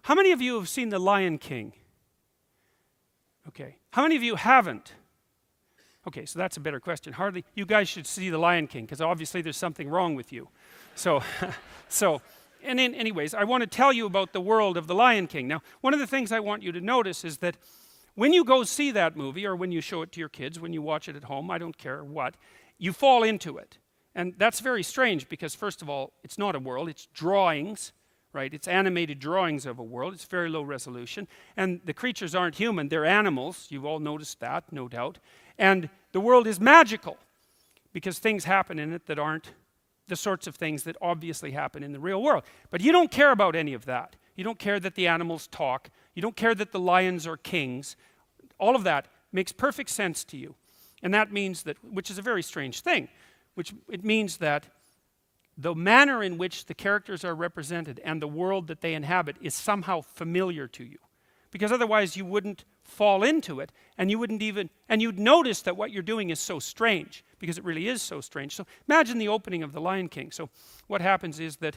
How many of you have seen The Lion King? Okay. How many of you haven't? Okay, so that's a better question. Hardly. You guys should see The Lion King, because obviously there's something wrong with you. So, anyways, I want to tell you about the world of The Lion King. Now, one of the things I want you to notice is that when you go see that movie, or when you show it to your kids, when you watch it at home, I don't care what, you fall into it. And that's very strange, because first of all, it's not a world, it's drawings, right? It's animated drawings of a world. It's very low resolution. And the creatures aren't human, they're animals. You've all noticed that, no doubt. And the world is magical, because things happen in it that aren't the sorts of things that obviously happen in the real world. But you don't care about any of that. You don't care that the animals talk. You don't care that the lions are kings. All of that makes perfect sense to you. And that means that, which is a very strange thing, which it means that the manner in which the characters are represented and the world that they inhabit is somehow familiar to you. Because otherwise you wouldn't fall into it, and you'd notice that what you're doing is so strange, because it really is so strange. So imagine the opening of The Lion King. So what happens is that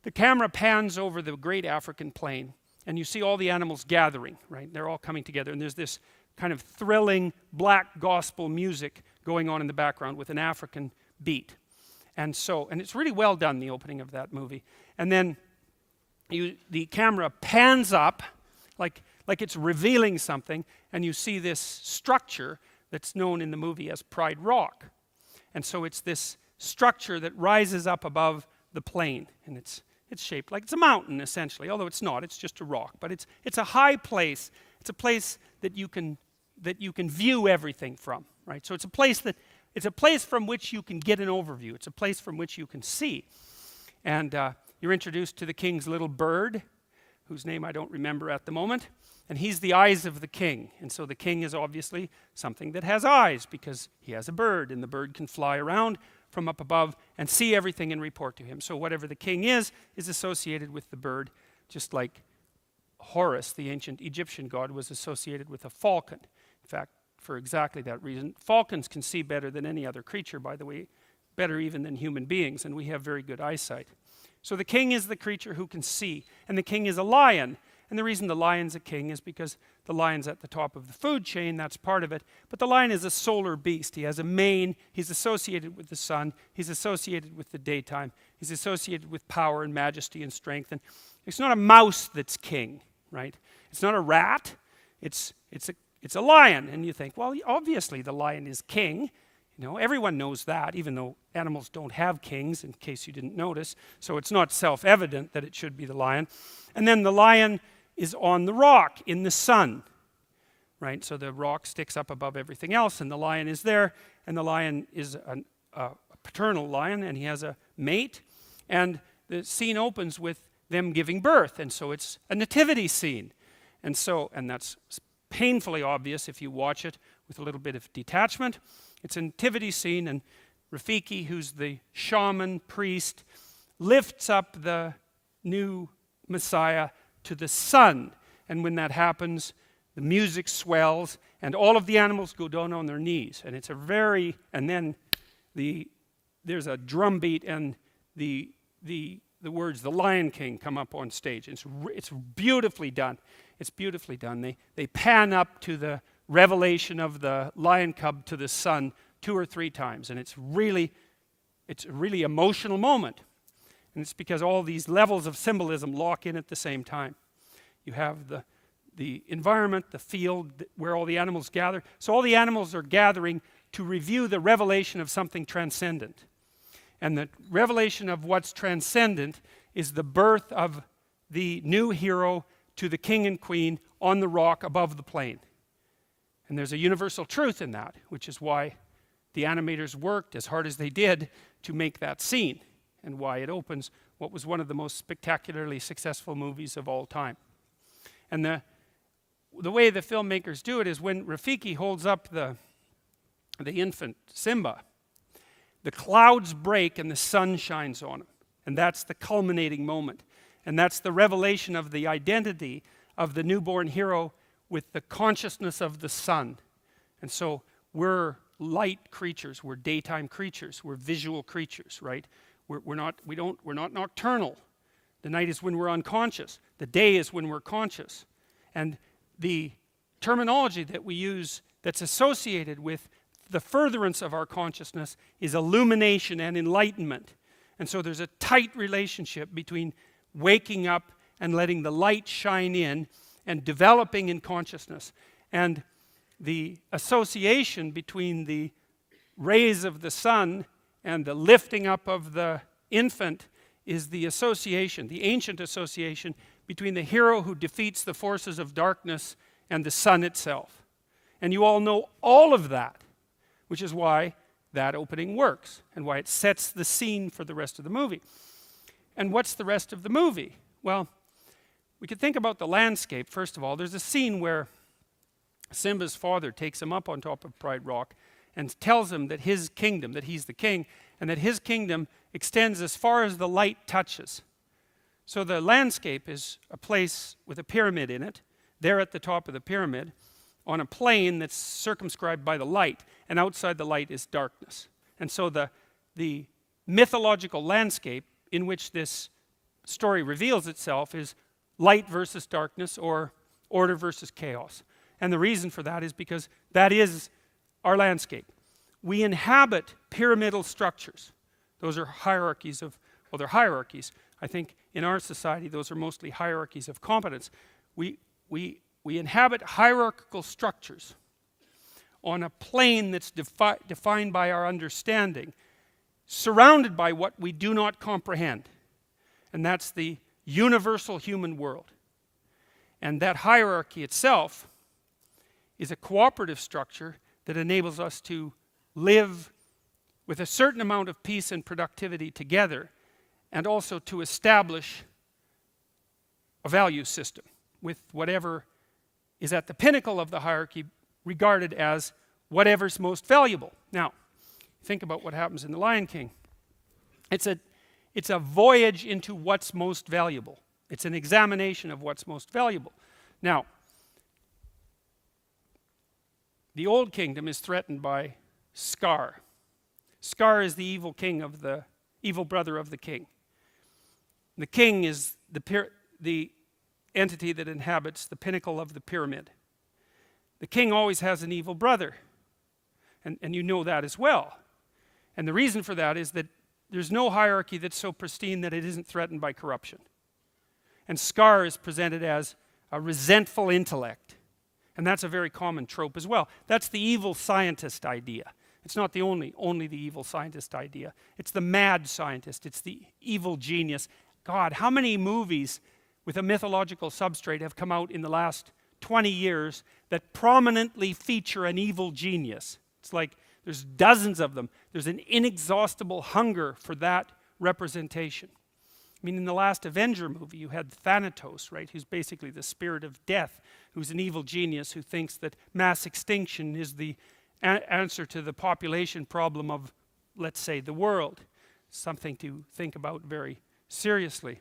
the camera pans over the great African plain, and you see all the animals gathering, right? They're all coming together, and there's this kind of thrilling black gospel music going on in the background with an African beat. And it's really well done, the opening of that movie. And then the camera pans up, like it's revealing something, and you see this structure that's known in the movie as Pride Rock. And so it's this structure that rises up above the plain, and it's shaped like it's a mountain, essentially, although it's not, it's just a rock. But it's a high place. It's a place that you can view everything from, right? So it's a place from which you can get an overview. It's a place from which you can see. And you're introduced to the king's little bird, whose name I don't remember at the moment. And he's the eyes of the king. And so the king is obviously something that has eyes, because he has a bird, and the bird can fly around from up above and see everything and report to him. So whatever the king is associated with the bird, just like Horus, the ancient Egyptian god, was associated with a falcon. In fact, for exactly that reason. Falcons can see better than any other creature, by the way, better even than human beings, and we have very good eyesight. So the king is the creature who can see, and the king is a lion. And the reason the lion's a king is because the lion's at the top of the food chain, that's part of it. But the lion is a solar beast. He has a mane, he's associated with the sun, he's associated with the daytime, he's associated with power and majesty and strength. And it's not a mouse that's king, right? It's not a rat, it's a lion. And you think, well, obviously the lion is king. You know, everyone knows that, even though animals don't have kings, in case you didn't notice. So it's not self-evident that it should be the lion. And then the lion is on the rock in the sun, right? So the rock sticks up above everything else, and the lion is there. And the lion is a paternal lion, and he has a mate. And the scene opens with them giving birth, and so it's a nativity scene. And that's painfully obvious if you watch it with a little bit of detachment. It's a nativity scene, and Rafiki, who's the shaman priest, lifts up the new Messiah to the sun. And when that happens, the music swells, and all of the animals go down on their knees. And and then there's a drum beat, and the words "The Lion King" come up on stage. It's beautifully done. It's beautifully done. They pan up to the revelation of the lion cub to the sun 2 or 3 times, and it's a really emotional moment. And it's because all these levels of symbolism lock in at the same time. You have the environment, the field where all the animals gather. So all the animals are gathering to review the revelation of something transcendent. And the revelation of what's transcendent is the birth of the new hero to the king and queen on the rock above the plain. And there's a universal truth in that, which is why the animators worked as hard as they did to make that scene, and why it opens what was one of the most spectacularly successful movies of all time. And the way the filmmakers do it is when Rafiki holds up the infant Simba, the clouds break and the sun shines on him. And that's the culminating moment. And that's the revelation of the identity of the newborn hero with the consciousness of the sun. And so we're light creatures, we're daytime creatures, we're visual creatures, right? We're not nocturnal. The night is when we're unconscious. The day is when we're conscious. And the terminology that we use that's associated with the furtherance of our consciousness is illumination and enlightenment. And so there's a tight relationship between waking up and letting the light shine in and developing in consciousness. And the association between the rays of the sun and the lifting up of the infant is the association, the ancient association between the hero who defeats the forces of darkness and the sun itself. And you all know all of that, which is why that opening works and why it sets the scene for the rest of the movie. And what's the rest of the movie? Well, we could think about the landscape. First of all, there's a scene where Simba's father takes him up on top of Pride Rock and tells him that his kingdom, that he's the king, and that his kingdom extends as far as the light touches. So the landscape is a place with a pyramid in it, there at the top of the pyramid, on a plain that's circumscribed by the light, and outside the light is darkness. And so the mythological landscape in which this story reveals itself is light versus darkness, or order versus chaos. And the reason for that is because that is our landscape. We inhabit pyramidal structures. Those are hierarchies of, well, they're hierarchies. I think in our society, those are mostly hierarchies of competence. We inhabit hierarchical structures on a plane that's defined by our understanding, surrounded by what we do not comprehend. And that's the universal human world. And that hierarchy itself is a cooperative structure that enables us to live with a certain amount of peace and productivity together, and also to establish a value system with whatever is at the pinnacle of the hierarchy regarded as whatever's most valuable. Now, think about what happens in The Lion King. It's a voyage into what's most valuable. It's an examination of what's most valuable. Now, the old kingdom is threatened by Scar. Scar is the evil king of the evil brother of the king. The king is the entity that inhabits the pinnacle of the pyramid. The king always has an evil brother, and you know that as well. And the reason for that is that there's no hierarchy that's so pristine that it isn't threatened by corruption. And Scar is presented as a resentful intellect. And that's a very common trope as well. That's the evil scientist idea. It's not the only the evil scientist idea. It's the mad scientist. It's the evil genius. God, how many movies with a mythological substrate have come out in the last 20 years that prominently feature an evil genius? It's like there's dozens of them. There's an inexhaustible hunger for that representation. I mean, in the last Avenger movie, you had Thanatos, right, who's basically the spirit of death, who's an evil genius who thinks that mass extinction is the answer to the population problem of, let's say, the world. Something to think about very seriously.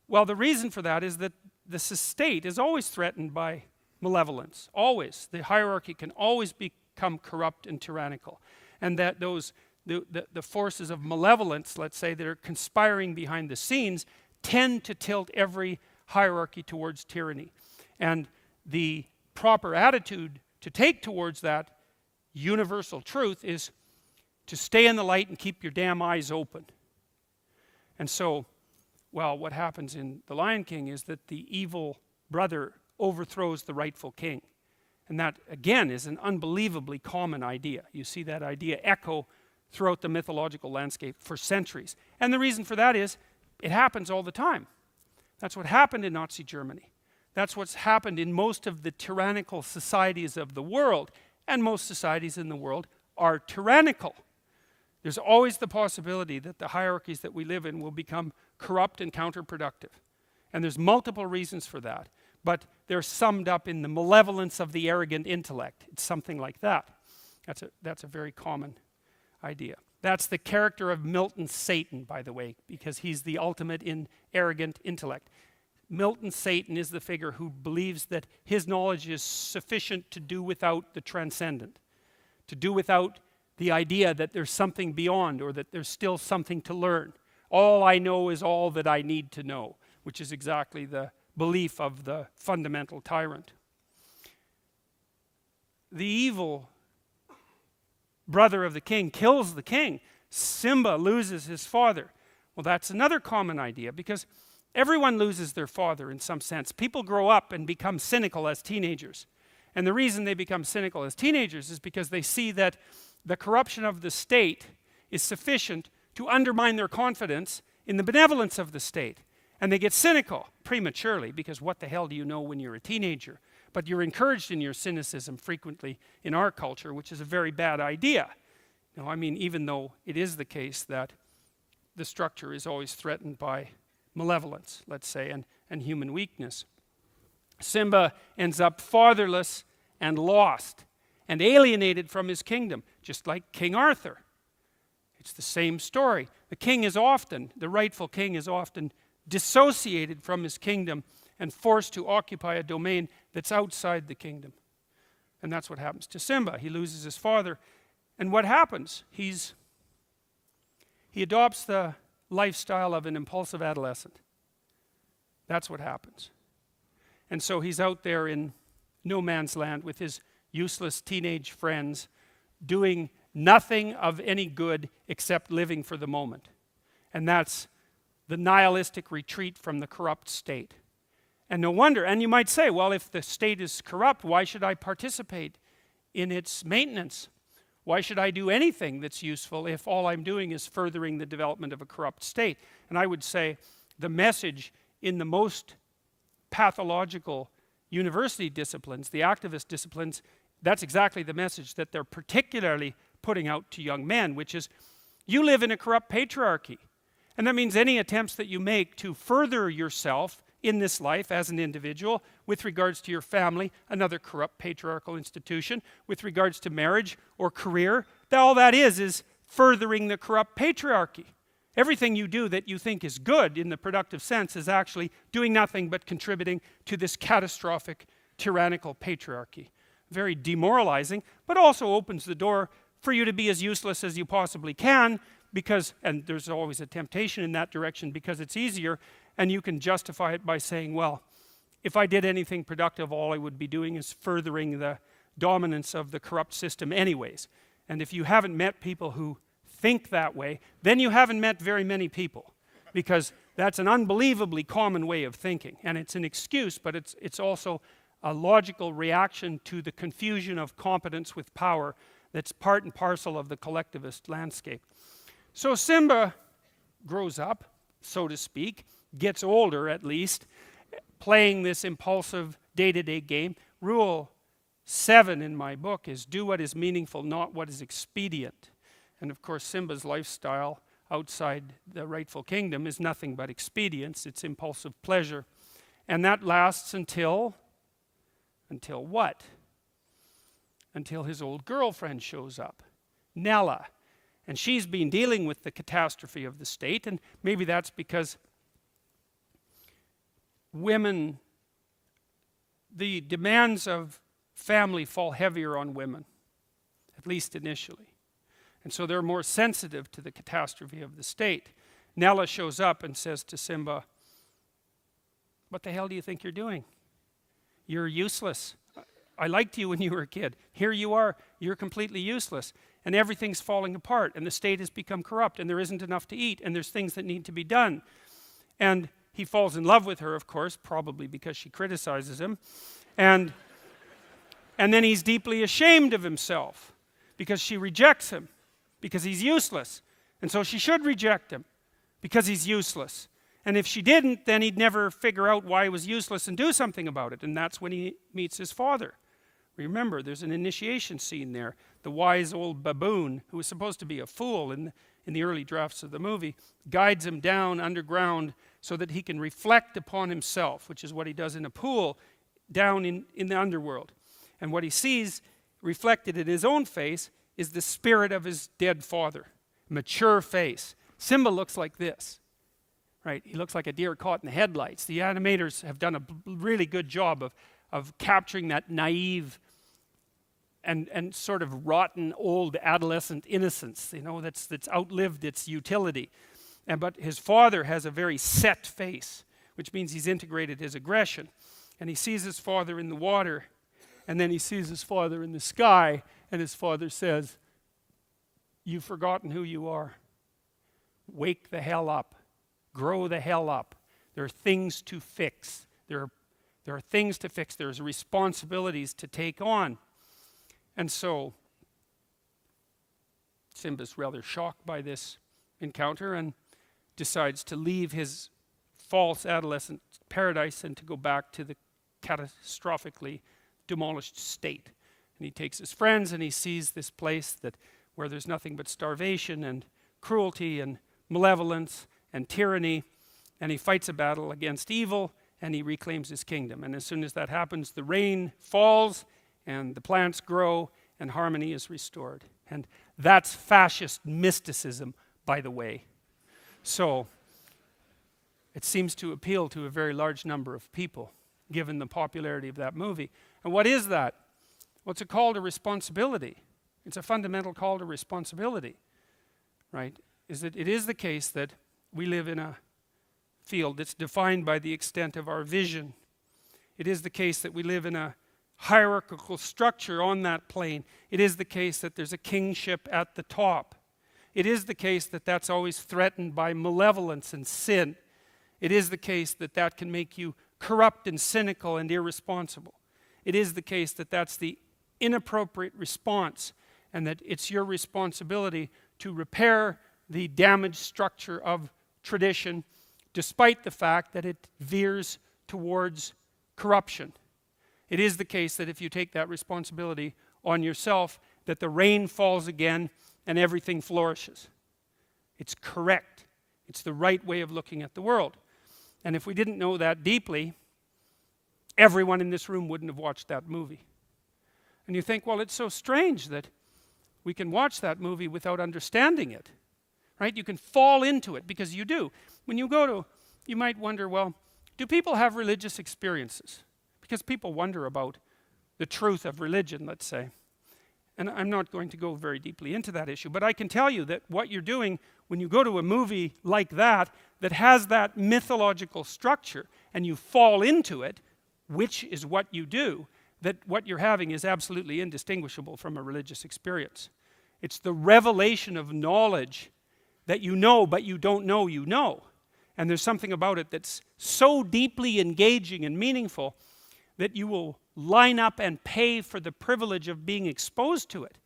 Well, the reason for that is that the state is always threatened by malevolence. Always. The hierarchy can always become corrupt and tyrannical. And that the forces of malevolence, let's say, that are conspiring behind the scenes, tend to tilt every hierarchy towards tyranny. And the proper attitude to take towards that universal truth is to stay in the light and keep your damn eyes open. And so, well, what happens in The Lion King is that the evil brother overthrows the rightful king. And that, again, is an unbelievably common idea. You see that idea echo throughout the mythological landscape for centuries. And the reason for that is it happens all the time. That's what happened in Nazi Germany. That's what's happened in most of the tyrannical societies of the world. And most societies in the world are tyrannical. There's always the possibility that the hierarchies that we live in will become corrupt and counterproductive. And there's multiple reasons for that. But they're summed up in the malevolence of the arrogant intellect. It's something like that. That's a very common idea. That's the character of Milton's Satan, by the way, because he's the ultimate in arrogant intellect. Milton's Satan is the figure who believes that his knowledge is sufficient to do without the transcendent, to do without the idea that there's something beyond or that there's still something to learn. All I know is all that I need to know, which is exactly the belief of the fundamental tyrant. The evil brother of the king kills the king. Simba loses his father. Well, that's another common idea, because everyone loses their father in some sense. People grow up and become cynical as teenagers. And the reason they become cynical as teenagers is because they see that the corruption of the state is sufficient to undermine their confidence in the benevolence of the state. And they get cynical prematurely, because what the hell do you know when you're a teenager? But you're encouraged in your cynicism frequently in our culture, which is a very bad idea. Now, I mean, even though it is the case that the structure is always threatened by malevolence, let's say, and human weakness. Simba ends up fatherless and lost and alienated from his kingdom, just like King Arthur. It's the same story. The rightful king is often dissociated from his kingdom and forced to occupy a domain that's outside the kingdom. And that's what happens to Simba. He loses his father. And what happens? He adopts the lifestyle of an impulsive adolescent. That's what happens. And so he's out there in no man's land with his useless teenage friends, doing nothing of any good except living for the moment. And that's the nihilistic retreat from the corrupt state. And no wonder, and you might say, well, if the state is corrupt, why should I participate in its maintenance? Why should I do anything that's useful if all I'm doing is furthering the development of a corrupt state? And I would say the message in the most pathological university disciplines, the activist disciplines, that's exactly the message that they're particularly putting out to young men, which is, you live in a corrupt patriarchy. And that means any attempts that you make to further yourself in this life as an individual, with regards to your family, another corrupt patriarchal institution, with regards to marriage or career, all that is furthering the corrupt patriarchy. Everything you do that you think is good in the productive sense is actually doing nothing but contributing to this catastrophic tyrannical patriarchy. Very demoralizing, but also opens the door for you to be as useless as you possibly can, because, and there's always a temptation in that direction because it's easier, and you can justify it by saying, well, if I did anything productive, all I would be doing is furthering the dominance of the corrupt system anyways. And if you haven't met people who think that way, then you haven't met very many people, because that's an unbelievably common way of thinking. And it's an excuse, but it's also a logical reaction to the confusion of competence with power that's part and parcel of the collectivist landscape. So Simba grows up, so to speak, gets older at least, playing this impulsive day-to-day game. Rule 7 in my book is do what is meaningful, not what is expedient. And of course Simba's lifestyle outside the rightful kingdom is nothing but expedience. It's impulsive pleasure. And that lasts until what? Until his old girlfriend shows up, Nella. And she's been dealing with the catastrophe of the state, and maybe that's because women, the demands of family fall heavier on women, at least initially. And so they're more sensitive to the catastrophe of the state. Nella shows up and says to Simba, what the hell do you think you're doing? You're useless. I liked you when you were a kid. Here you are, you're completely useless. And everything's falling apart, and the state has become corrupt, and there isn't enough to eat, and there's things that need to be done. And he falls in love with her, of course, probably because she criticizes him. And then he's deeply ashamed of himself because she rejects him, because he's useless. And so she should reject him because he's useless. And if she didn't, then he'd never figure out why he was useless and do something about it. And that's when he meets his father. Remember, there's an initiation scene there. The wise old baboon, who was supposed to be a fool in the early drafts of the movie, guides him down underground so that he can reflect upon himself, which is what he does in a pool down in the underworld. And what he sees reflected in his own face is the spirit of his dead father, mature face. Simba looks like this, right? He looks like a deer caught in the headlights. The animators have done a really good job of capturing that naive and sort of rotten old adolescent innocence, you know, that's outlived its utility. But his father has a very set face, which means he's integrated his aggression. And he sees his father in the water, and then he sees his father in the sky, and his father says, "You've forgotten who you are. Wake the hell up. Grow the hell up. There are things to fix. There are things to fix. There's responsibilities to take on." And so Simba's rather shocked by this encounter and decides to leave his false adolescent paradise and to go back to the catastrophically demolished state. And he takes his friends and he sees this place where there's nothing but starvation and cruelty and malevolence and tyranny, and he fights a battle against evil and he reclaims his kingdom. And as soon as that happens, the rain falls and the plants grow and harmony is restored. And that's fascist mysticism, by the way. So it seems to appeal to a very large number of people, given the popularity of that movie. And what is that? Well, it's a call to responsibility. It's a fundamental call to responsibility, right? It is the case that we live in a field that's defined by the extent of our vision. It is the case that we live in a hierarchical structure on that plane. It is the case that there's a kingship at the top. It is the case that that's always threatened by malevolence and sin. It is the case that that can make you corrupt and cynical and irresponsible. It is the case that that's the inappropriate response, and that it's your responsibility to repair the damaged structure of tradition, despite the fact that it veers towards corruption. It is the case that if you take that responsibility on yourself, that the rain falls again and everything flourishes. It's correct. It's the right way of looking at the world. And if we didn't know that deeply, everyone in this room wouldn't have watched that movie. And you think, well, it's so strange that we can watch that movie without understanding it, right? You can fall into it, because you do. When you go to, you might wonder, well, do people have religious experiences? Because people wonder about the truth of religion, let's say. And I'm not going to go very deeply into that issue, but I can tell you that what you're doing when you go to a movie like that has that mythological structure, and you fall into it, which is what you do, that what you're having is absolutely indistinguishable from a religious experience. It's the revelation of knowledge that you know, but you don't know you know. And there's something about it that's so deeply engaging and meaningful that you will line up and pay for the privilege of being exposed to it.